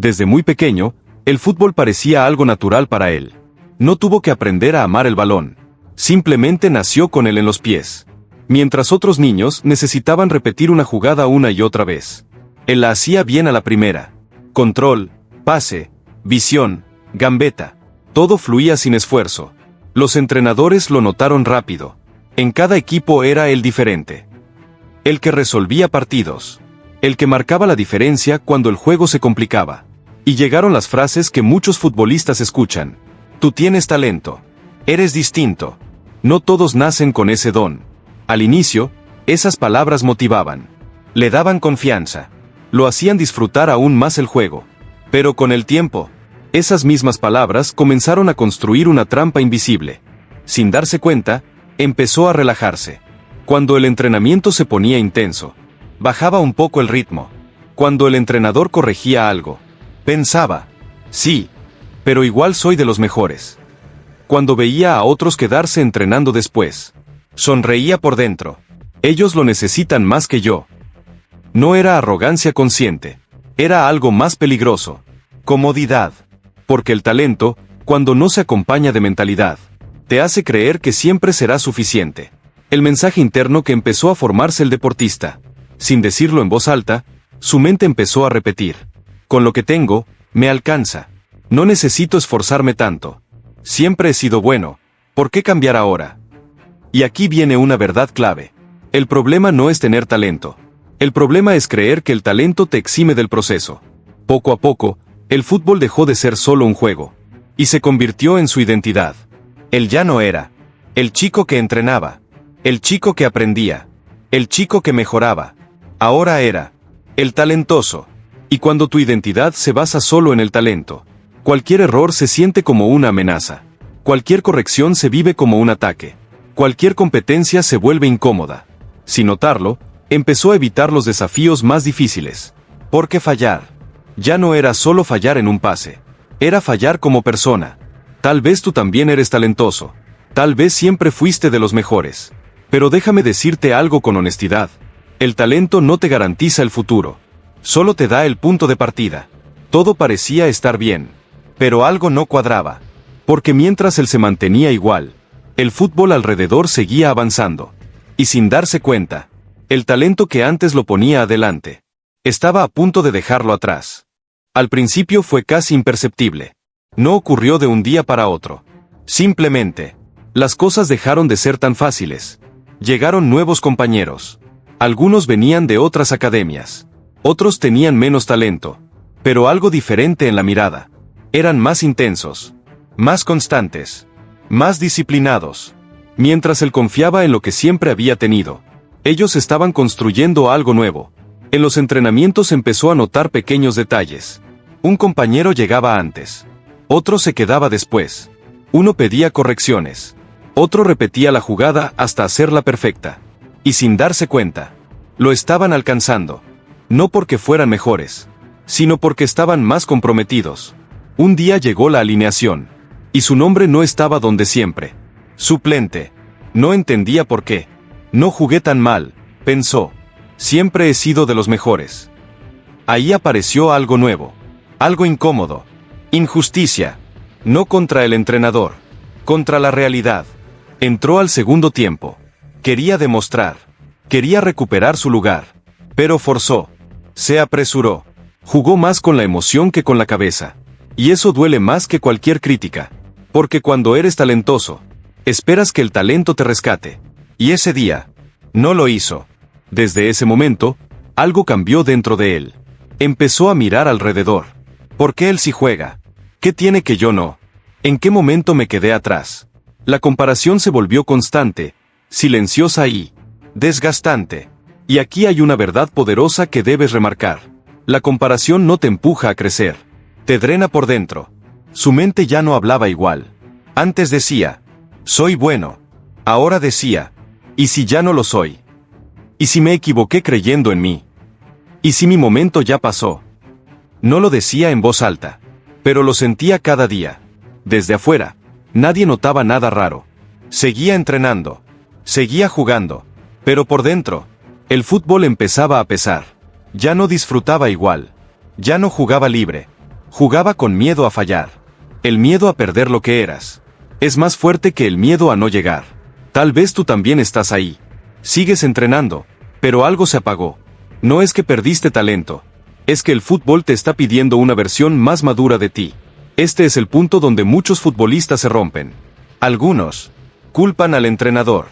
Desde muy pequeño, el fútbol parecía algo natural para él. No tuvo que aprender a amar el balón. Simplemente nació con él en los pies. Mientras otros niños necesitaban repetir una jugada una y otra vez. Él la hacía bien a la primera. Control, pase, visión, gambeta. Todo fluía sin esfuerzo. Los entrenadores lo notaron rápido. En cada equipo era él diferente. El que resolvía partidos. El que marcaba la diferencia cuando el juego se complicaba. Y llegaron las frases que muchos futbolistas escuchan. Tú tienes talento. Eres distinto. No todos nacen con ese don. Al inicio, esas palabras motivaban. Le daban confianza. Lo hacían disfrutar aún más el juego. Pero con el tiempo, esas mismas palabras comenzaron a construir una trampa invisible. Sin darse cuenta, empezó a relajarse. Cuando el entrenamiento se ponía intenso, bajaba un poco el ritmo. Cuando el entrenador corregía algo, pensaba, sí, pero igual soy de los mejores. Cuando veía a otros quedarse entrenando después, sonreía por dentro. Ellos lo necesitan más que yo. No era arrogancia consciente, era algo más peligroso. Comodidad. Porque el talento, cuando no se acompaña de mentalidad, te hace creer que siempre será suficiente. El mensaje interno que empezó a formarse el deportista. Sin decirlo en voz alta, su mente empezó a repetir. Con lo que tengo, me alcanza. No necesito esforzarme tanto. Siempre he sido bueno. ¿Por qué cambiar ahora? Y aquí viene una verdad clave. El problema no es tener talento. El problema es creer que el talento te exime del proceso. Poco a poco, el fútbol dejó de ser solo un juego. Y se convirtió en su identidad. Él ya no era el chico que entrenaba. El chico que aprendía. El chico que mejoraba. Ahora era el talentoso. Y cuando tu identidad se basa solo en el talento, cualquier error se siente como una amenaza. Cualquier corrección se vive como un ataque. Cualquier competencia se vuelve incómoda. Sin notarlo, empezó a evitar los desafíos más difíciles. Porque fallar ya no era solo fallar en un pase. Era fallar como persona. Tal vez tú también eres talentoso. Tal vez siempre fuiste de los mejores. Pero déjame decirte algo con honestidad. El talento no te garantiza el futuro. Solo te da el punto de partida. Todo parecía estar bien. Pero algo no cuadraba. Porque mientras él se mantenía igual, el fútbol alrededor seguía avanzando. Y sin darse cuenta, el talento que antes lo ponía adelante, estaba a punto de dejarlo atrás. Al principio fue casi imperceptible. No ocurrió de un día para otro. Simplemente, las cosas dejaron de ser tan fáciles. Llegaron nuevos compañeros. Algunos venían de otras academias. Otros tenían menos talento. Pero algo diferente en la mirada. Eran más intensos. Más constantes. Más disciplinados. Mientras él confiaba en lo que siempre había tenido, ellos estaban construyendo algo nuevo. En los entrenamientos empezó a notar pequeños detalles. Un compañero llegaba antes. Otro se quedaba después. Uno pedía correcciones. Otro repetía la jugada hasta hacerla perfecta. Y sin darse cuenta, lo estaban alcanzando. No porque fueran mejores, sino porque estaban más comprometidos. Un día llegó la alineación. Y su nombre no estaba donde siempre. Suplente. No entendía por qué. No jugué tan mal, pensó. Siempre he sido de los mejores. Ahí apareció algo nuevo. Algo incómodo. Injusticia. No contra el entrenador. Contra la realidad. Entró al segundo tiempo. Quería demostrar. Quería recuperar su lugar. Pero forzó. Se apresuró. Jugó más con la emoción que con la cabeza. Y eso duele más que cualquier crítica. Porque cuando eres talentoso, esperas que el talento te rescate. Y ese día, no lo hizo. Desde ese momento, algo cambió dentro de él. Empezó a mirar alrededor. ¿Por qué él sí juega? ¿Qué tiene que yo no? ¿En qué momento me quedé atrás? La comparación se volvió constante, silenciosa y desgastante. Y aquí hay una verdad poderosa que debes remarcar. La comparación no te empuja a crecer. Te drena por dentro. Su mente ya no hablaba igual. Antes decía, soy bueno. Ahora decía, ¿y si ya no lo soy? ¿Y si me equivoqué creyendo en mí? ¿Y si mi momento ya pasó? No lo decía en voz alta, pero lo sentía cada día. Desde afuera, nadie notaba nada raro. Seguía entrenando. Seguía jugando. Pero por dentro, el fútbol empezaba a pesar. Ya no disfrutaba igual. Ya no jugaba libre. Jugaba con miedo a fallar. El miedo a perder lo que eras. Es más fuerte que el miedo a no llegar. Tal vez tú también estás ahí. Sigues entrenando, pero algo se apagó. No es que perdiste talento. Es que el fútbol te está pidiendo una versión más madura de ti. Este es el punto donde muchos futbolistas se rompen. Algunos culpan al entrenador,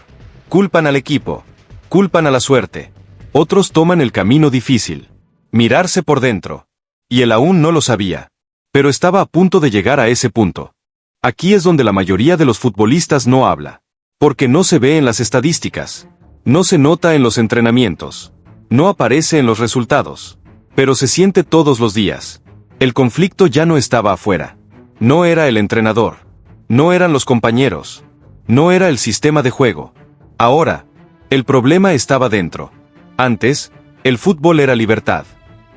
culpan al equipo, culpan a la suerte. Otros toman el camino difícil, mirarse por dentro. Y él aún no lo sabía. Pero estaba a punto de llegar a ese punto. Aquí es donde la mayoría de los futbolistas no habla. Porque no se ve en las estadísticas. No se nota en los entrenamientos. No aparece en los resultados. Pero se siente todos los días. El conflicto ya no estaba afuera. No era el entrenador. No eran los compañeros. No era el sistema de juego. Ahora, el problema estaba dentro. Antes, el fútbol era libertad.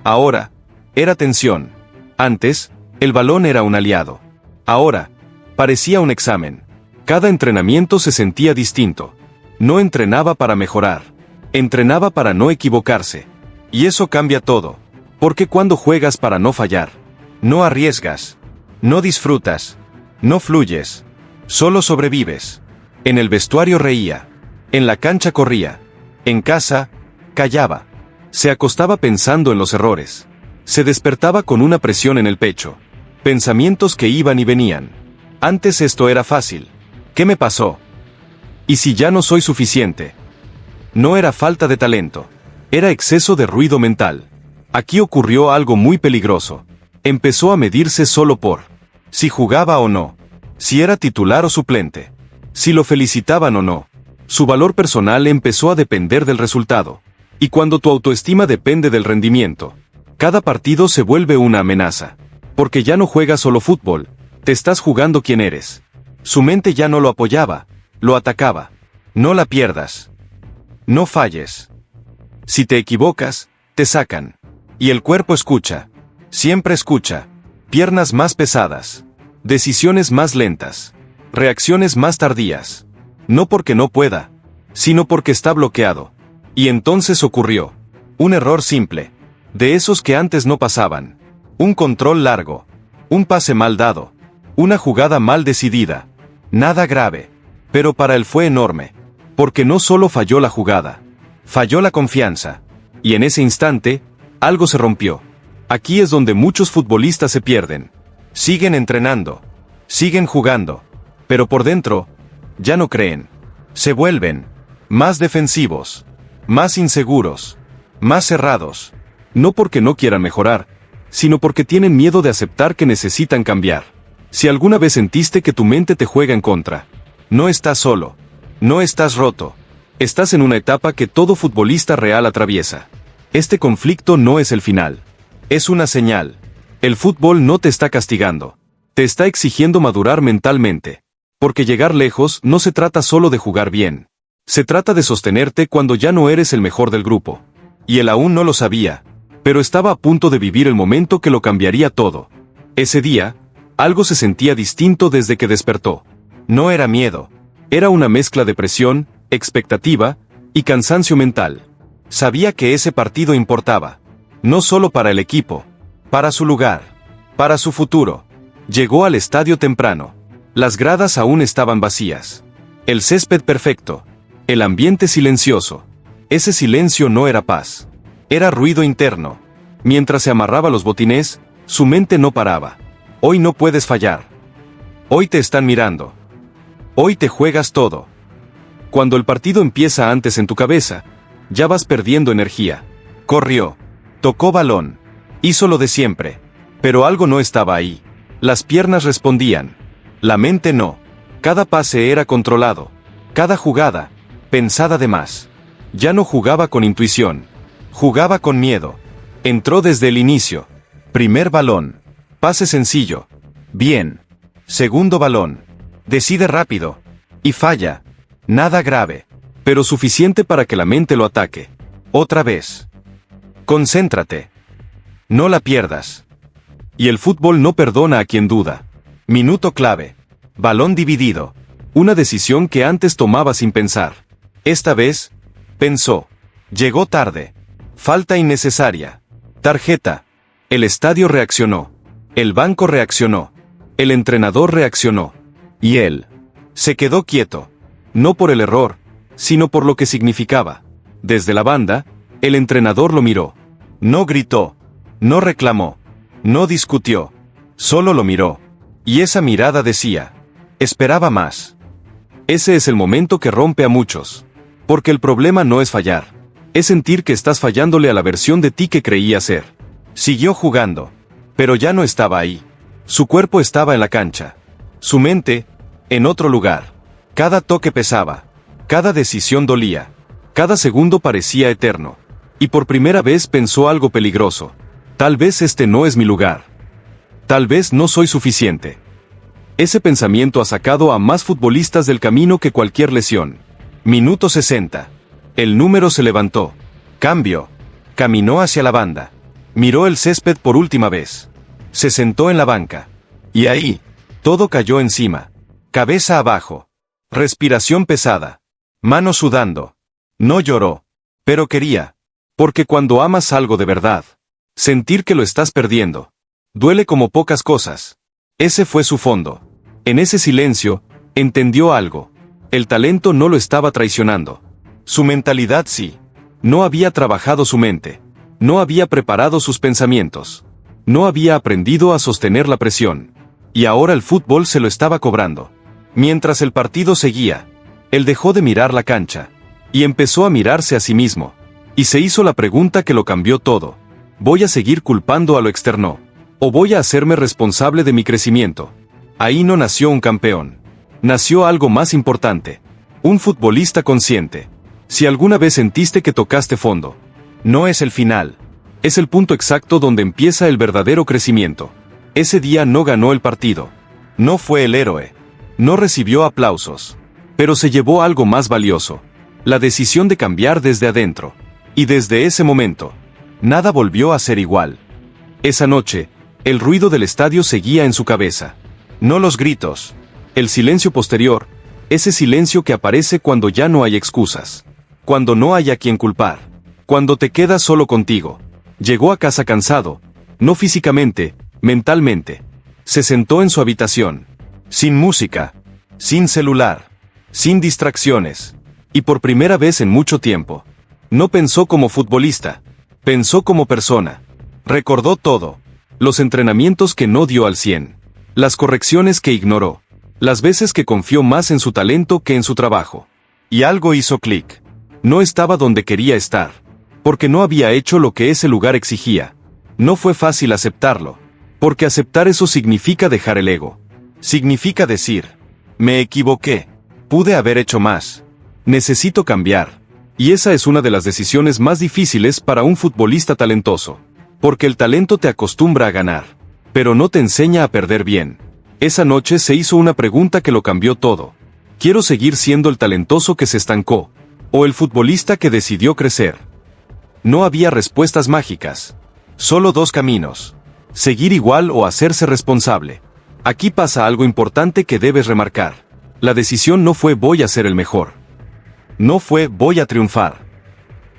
Ahora, era tensión. Antes, el balón era un aliado. Ahora, parecía un examen. Cada entrenamiento se sentía distinto. No entrenaba para mejorar. Entrenaba para no equivocarse. Y eso cambia todo. Porque cuando juegas para no fallar, no arriesgas, no disfrutas, no fluyes, solo sobrevives. En el vestuario reía, en la cancha corría, en casa, callaba. Se acostaba pensando en los errores. Se despertaba con una presión en el pecho. Pensamientos que iban y venían. Antes esto era fácil. ¿Qué me pasó? ¿Y si ya no soy suficiente? No era falta de talento. Era exceso de ruido mental. Aquí ocurrió algo muy peligroso. Empezó a medirse solo por si jugaba o no, si era titular o suplente, si lo felicitaban o no. Su valor personal empezó a depender del resultado. Y cuando tu autoestima depende del rendimiento, cada partido se vuelve una amenaza. Porque ya no juegas solo fútbol, te estás jugando quién eres. Su mente ya no lo apoyaba, lo atacaba. No la pierdas. No falles. Si te equivocas, te sacan. Y el cuerpo escucha. Siempre escucha. Piernas más pesadas. Decisiones más lentas. Reacciones más tardías. No porque no pueda, sino porque está bloqueado. Y entonces ocurrió. Un error simple. De esos que antes no pasaban. Un control largo. Un pase mal dado. Una jugada mal decidida. Nada grave. Pero para él fue enorme. Porque no solo falló la jugada. Falló la confianza. Y en ese instante, algo se rompió. Aquí es donde muchos futbolistas se pierden. Siguen entrenando. Siguen jugando. Pero por dentro, ya no creen. Se vuelven más defensivos. Más inseguros. Más cerrados. No porque no quieran mejorar, sino porque tienen miedo de aceptar que necesitan cambiar. Si alguna vez sentiste que tu mente te juega en contra, no estás solo. No estás roto. Estás en una etapa que todo futbolista real atraviesa. Este conflicto no es el final. Es una señal. El fútbol no te está castigando. Te está exigiendo madurar mentalmente. Porque llegar lejos no se trata solo de jugar bien. Se trata de sostenerte cuando ya no eres el mejor del grupo. Y él aún no lo sabía. Pero estaba a punto de vivir el momento que lo cambiaría todo. Ese día, algo se sentía distinto desde que despertó. No era miedo. Era una mezcla de presión, expectativa y cansancio mental. Sabía que ese partido importaba. No solo para el equipo, para su lugar, para su futuro. Llegó al estadio temprano. Las gradas aún estaban vacías. El césped perfecto. El ambiente silencioso. Ese silencio no era paz. Era ruido interno. Mientras se amarraba los botines, su mente no paraba. Hoy no puedes fallar. Hoy te están mirando. Hoy te juegas todo. Cuando el partido empieza antes en tu cabeza, ya vas perdiendo energía. Corrió. Tocó balón. Hizo lo de siempre. Pero algo no estaba ahí. Las piernas respondían. La mente no. Cada pase era controlado. Cada jugada, pensada de más. Ya no jugaba con intuición. Jugaba con miedo. Entró desde el inicio. Primer balón. Pase sencillo. Bien. Segundo balón. Decide rápido. Y falla. Nada grave. Pero suficiente para que la mente lo ataque. Otra vez. Concéntrate. No la pierdas. Y el fútbol no perdona a quien duda. Minuto clave. Balón dividido. Una decisión que antes tomaba sin pensar. Esta vez, pensó. Llegó tarde. Falta innecesaria. Tarjeta. El estadio reaccionó. El banco reaccionó. El entrenador reaccionó. Y él se quedó quieto. No por el error, sino por lo que significaba. Desde la banda, el entrenador lo miró. No gritó. No reclamó. No discutió. Solo lo miró. Y esa mirada decía: esperaba más. Ese es el momento que rompe a muchos. Porque el problema no es fallar. Es sentir que estás fallándole a la versión de ti que creía ser. Siguió jugando. Pero ya no estaba ahí. Su cuerpo estaba en la cancha. Su mente, en otro lugar. Cada toque pesaba. Cada decisión dolía. Cada segundo parecía eterno. Y por primera vez pensó algo peligroso. Tal vez este no es mi lugar. Tal vez no soy suficiente. Ese pensamiento ha sacado a más futbolistas del camino que cualquier lesión. Minuto 60. El número se levantó. Cambio. Caminó hacia la banda. Miró el césped por última vez. Se sentó en la banca. Y ahí, todo cayó encima. Cabeza abajo. Respiración pesada. Manos sudando. No lloró. Pero quería. Porque cuando amas algo de verdad, sentir que lo estás perdiendo, duele como pocas cosas. Ese fue su fondo. En ese silencio, entendió algo. El talento no lo estaba traicionando. Su mentalidad sí. No había trabajado su mente. No había preparado sus pensamientos. No había aprendido a sostener la presión. Y ahora el fútbol se lo estaba cobrando. Mientras el partido seguía, él dejó de mirar la cancha. Y empezó a mirarse a sí mismo. Y se hizo la pregunta que lo cambió todo. ¿Voy a seguir culpando a lo externo? ¿O voy a hacerme responsable de mi crecimiento? Ahí no nació un campeón. Nació algo más importante. Un futbolista consciente. Si alguna vez sentiste que tocaste fondo, no es el final. Es el punto exacto donde empieza el verdadero crecimiento. Ese día no ganó el partido. No fue el héroe. No recibió aplausos. Pero se llevó algo más valioso. La decisión de cambiar desde adentro. Y desde ese momento, nada volvió a ser igual. Esa noche, el ruido del estadio seguía en su cabeza. No los gritos. El silencio posterior, ese silencio que aparece cuando ya no hay excusas. Cuando no hay a quien culpar. Cuando te quedas solo contigo. Llegó a casa cansado, no físicamente, mentalmente. Se sentó en su habitación. Sin música. Sin celular. Sin distracciones. Y por primera vez en mucho tiempo. No pensó como futbolista. Pensó como persona. Recordó todo. Los entrenamientos que no dio al 100. Las correcciones que ignoró. Las veces que confió más en su talento que en su trabajo. Y algo hizo clic. No estaba donde quería estar. Porque no había hecho lo que ese lugar exigía. No fue fácil aceptarlo. Porque aceptar eso significa dejar el ego. Significa decir: me equivoqué. Pude haber hecho más. Necesito cambiar. Y esa es una de las decisiones más difíciles para un futbolista talentoso. Porque el talento te acostumbra a ganar. Pero no te enseña a perder bien. Esa noche se hizo una pregunta que lo cambió todo. ¿Quiero seguir siendo el talentoso que se estancó? ¿O el futbolista que decidió crecer? No había respuestas mágicas. Solo dos caminos. Seguir igual o hacerse responsable. Aquí pasa algo importante que debes remarcar. La decisión no fue voy a ser el mejor. No fue voy a triunfar.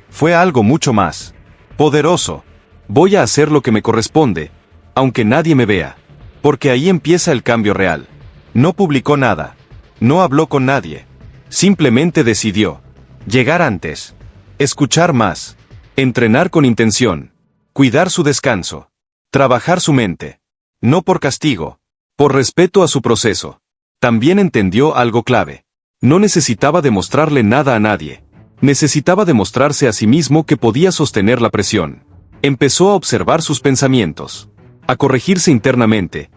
Fue algo mucho más poderoso. Voy a hacer lo que me corresponde, aunque nadie me vea. Porque ahí empieza el cambio real. No publicó nada. No habló con nadie. Simplemente decidió. Llegar antes. Escuchar más. Entrenar con intención. Cuidar su descanso. Trabajar su mente. No por castigo. Por respeto a su proceso. También entendió algo clave. No necesitaba demostrarle nada a nadie. Necesitaba demostrarse a sí mismo que podía sostener la presión. Empezó a observar sus pensamientos. A corregirse internamente.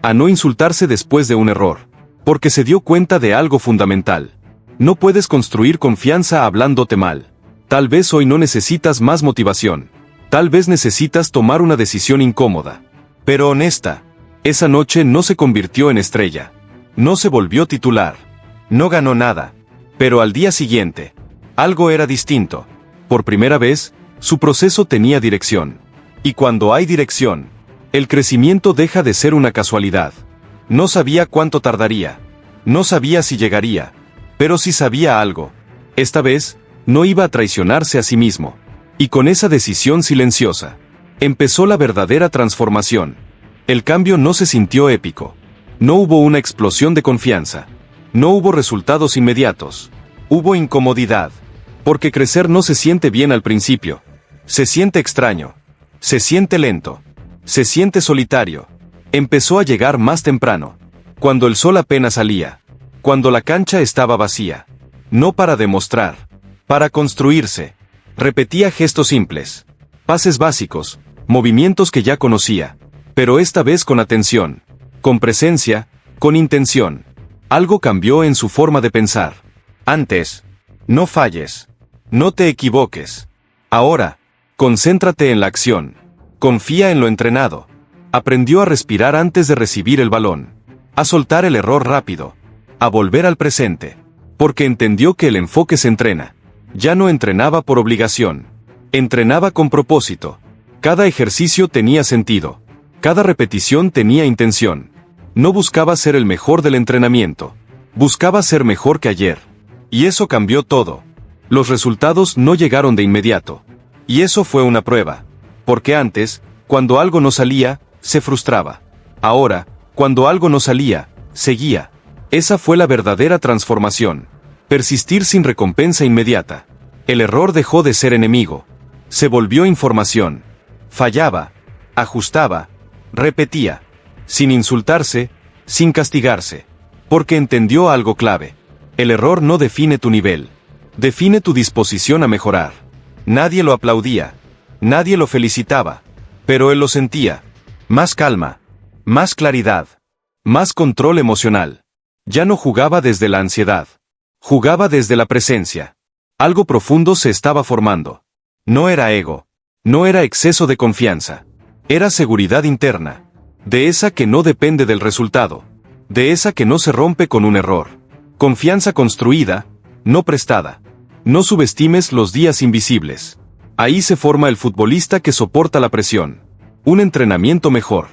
A no insultarse después de un error. Porque se dio cuenta de algo fundamental. No puedes construir confianza hablándote mal. Tal vez hoy no necesitas más motivación. Tal vez necesitas tomar una decisión incómoda. Pero honesta. Esa noche no se convirtió en estrella. No se volvió titular. No ganó nada. Pero al día siguiente, algo era distinto. Por primera vez, su proceso tenía dirección. Y cuando hay dirección, el crecimiento deja de ser una casualidad. No sabía cuánto tardaría. No sabía si llegaría. Pero sí sabía algo. Esta vez, no iba a traicionarse a sí mismo. Y con esa decisión silenciosa, empezó la verdadera transformación. El cambio no se sintió épico. No hubo una explosión de confianza. No hubo resultados inmediatos. Hubo incomodidad. Porque crecer no se siente bien al principio. Se siente extraño. Se siente lento. Se siente solitario. Empezó a llegar más temprano. Cuando el sol apenas salía. Cuando la cancha estaba vacía. No para demostrar. Para construirse. Repetía gestos simples. Pases básicos. Movimientos que ya conocía. Pero esta vez con atención. Con presencia. Con intención. Algo cambió en su forma de pensar. Antes. No falles. No te equivoques. Ahora. Concéntrate en la acción. Confía en lo entrenado. Aprendió a respirar antes de recibir el balón. A soltar el error rápido. A volver al presente. Porque entendió que el enfoque se entrena. Ya no entrenaba por obligación. Entrenaba con propósito. Cada ejercicio tenía sentido. Cada repetición tenía intención. No buscaba ser el mejor del entrenamiento. Buscaba ser mejor que ayer. Y eso cambió todo. Los resultados no llegaron de inmediato. Y eso fue una prueba. Porque antes, cuando algo no salía, se frustraba. Ahora, cuando algo no salía, seguía. Esa fue la verdadera transformación. Persistir sin recompensa inmediata. El error dejó de ser enemigo. Se volvió información. Fallaba. Ajustaba. Repetía. Sin insultarse, sin castigarse. Porque entendió algo clave. El error no define tu nivel. Define tu disposición a mejorar. Nadie lo aplaudía. Nadie lo felicitaba. Pero él lo sentía. Más calma. Más claridad. Más control emocional. Ya no jugaba desde la ansiedad. Jugaba desde la presencia. Algo profundo se estaba formando. No era ego. No era exceso de confianza. Era seguridad interna. De esa que no depende del resultado. De esa que no se rompe con un error. Confianza construida, no prestada. No subestimes los días invisibles. Ahí se forma el futbolista que soporta la presión. Un entrenamiento mejor.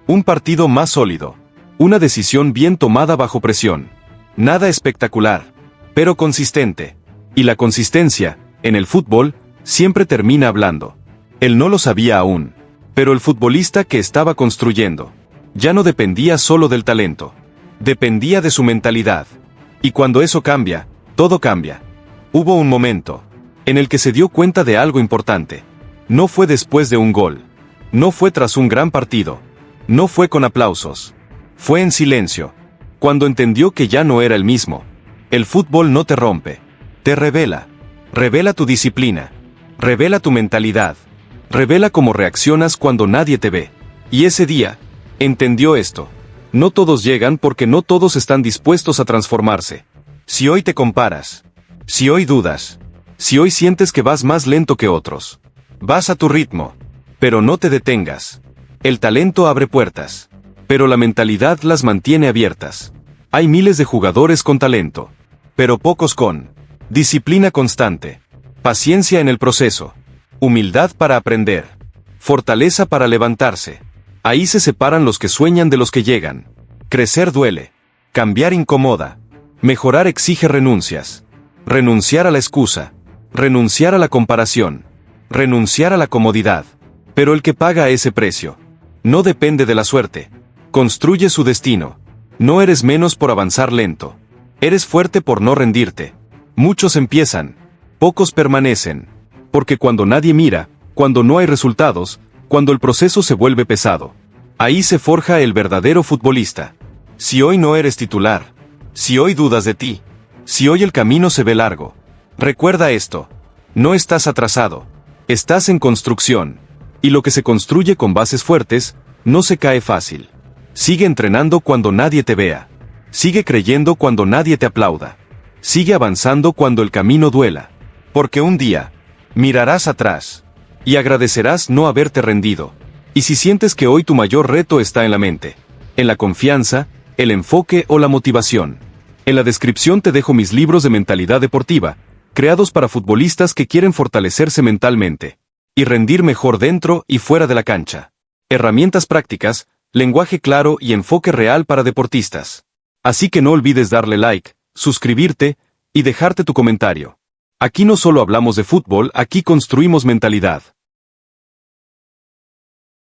Un partido más sólido. Una decisión bien tomada bajo presión. Nada espectacular, pero consistente. Y la consistencia, en el fútbol, siempre termina hablando. Él no lo sabía aún. Pero el futbolista que estaba construyendo, ya no dependía solo del talento. Dependía de su mentalidad. Y cuando eso cambia, todo cambia. Hubo un momento en el que se dio cuenta de algo importante. No fue después de un gol. No fue tras un gran partido. No fue con aplausos. Fue en silencio. Cuando entendió que ya no era el mismo. El fútbol no te rompe. Te revela. Revela tu disciplina. Revela tu mentalidad. Revela cómo reaccionas cuando nadie te ve. Y ese día, entendió esto. No todos llegan porque no todos están dispuestos a transformarse. Si hoy te comparas. Si hoy dudas. Si hoy sientes que vas más lento que otros. Vas a tu ritmo. Pero no te detengas. El talento abre puertas. Pero la mentalidad las mantiene abiertas. Hay miles de jugadores con talento. Pero pocos con disciplina constante. Paciencia en el proceso. Humildad para aprender. Fortaleza para levantarse. Ahí se separan los que sueñan de los que llegan. Crecer duele. Cambiar incomoda. Mejorar exige renuncias. Renunciar a la excusa. Renunciar a la comparación. Renunciar a la comodidad. Pero el que paga ese precio no depende de la suerte. Construye su destino. No eres menos por avanzar lento. Eres fuerte por no rendirte. Muchos empiezan. Pocos permanecen. Porque cuando nadie mira, cuando no hay resultados, cuando el proceso se vuelve pesado, ahí se forja el verdadero futbolista. Si hoy no eres titular, si hoy dudas de ti, si hoy el camino se ve largo, recuerda esto. No estás atrasado. Estás en construcción. Y lo que se construye con bases fuertes, no se cae fácil. Sigue entrenando cuando nadie te vea. Sigue creyendo cuando nadie te aplauda. Sigue avanzando cuando el camino duela. Porque un día, mirarás atrás. Y agradecerás no haberte rendido. Y si sientes que hoy tu mayor reto está en la mente, en la confianza, el enfoque o la motivación. En la descripción te dejo mis libros de mentalidad deportiva, creados para futbolistas que quieren fortalecerse mentalmente. Y rendir mejor dentro y fuera de la cancha. Herramientas prácticas, lenguaje claro y enfoque real para deportistas. Así que no olvides darle like, suscribirte, y dejarte tu comentario. Aquí no solo hablamos de fútbol, aquí construimos mentalidad.